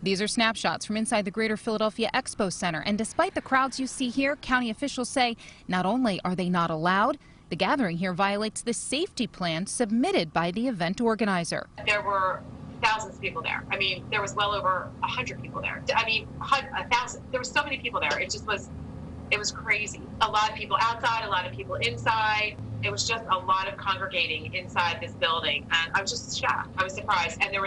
These are snapshots from inside the Greater Philadelphia Expo Center, and despite the crowds you see here, county officials say not only are they not allowed, the gathering here violates the safety plan submitted by the event organizer. There were thousands of people there. I mean, there was well over 100 people there. I mean, 1,000. There were so many people there. It was crazy. A lot of people outside, a lot of people inside. It was just a lot of congregating inside this building, and I was just shocked. I was surprised, and there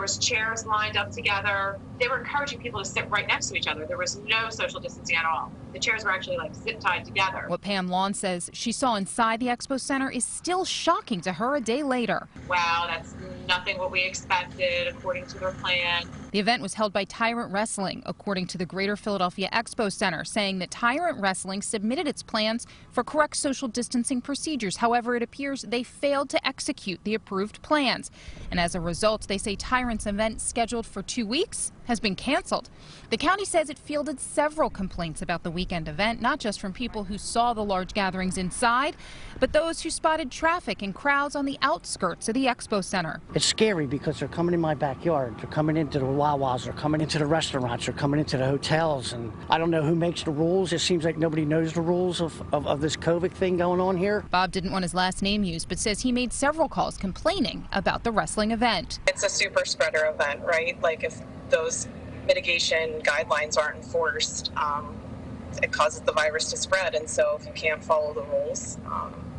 was chairs lined up together. They were encouraging people to sit right next to each other. There was no social distancing at all. The chairs were actually like zip-tied together. What Pam Lawn says she saw inside the Expo Center is still shocking to her a day later. Wow, that's nothing what we expected according to their plan. The event was held by Tyrant Wrestling, according to the Greater Philadelphia Expo Center, saying that Tyrant Wrestling submitted its plans for correct social distancing procedures. However, it appears they failed to execute the approved plans. And as a result, they say Tyrant's event, scheduled for 2 weeks, has been canceled. The county says it fielded several complaints about the weekend event, not just from people who saw the large gatherings inside, but those who spotted traffic and crowds on the outskirts of the Expo Center. It's scary because they're coming in my backyard. They're coming into the Wawas, they're coming into the restaurants, they're coming into the hotels, and I don't know who makes the rules. It seems like nobody knows the rules of this COVID thing going on here. Bob didn't want his last name used, but says he made several calls complaining about the wrestling event. It's a super spreader event, right? Like if those mitigation guidelines aren't enforced, it causes the virus to spread. And so if you can't follow the rules,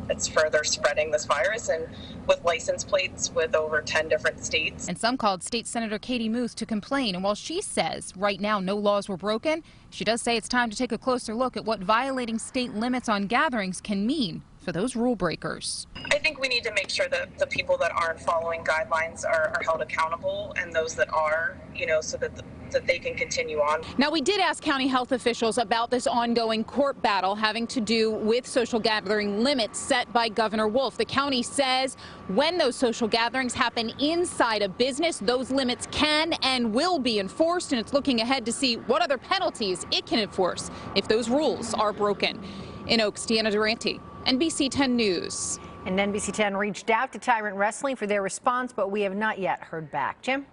it's further spreading this virus, and with license plates with over 10 different states. And some called State Senator Katie Muth to complain. And while she says right now no laws were broken, she does say it's time to take a closer look at what violating state limits on gatherings can mean for those rule breakers. I think we need to make sure that the people that aren't following guidelines are held accountable, and those that are, so that they can continue on. Now, we did ask county health officials about this ongoing court battle having to do with social gathering limits set by Governor Wolf. The county says when those social gatherings happen inside a business, those limits can and will be enforced, and it's looking ahead to see what other penalties it can enforce if those rules are broken. In Oaks, Deanna Durante, NBC10 News. And NBC10 reached out to Tyrant Wrestling for their response, but we have not yet heard back. Jim?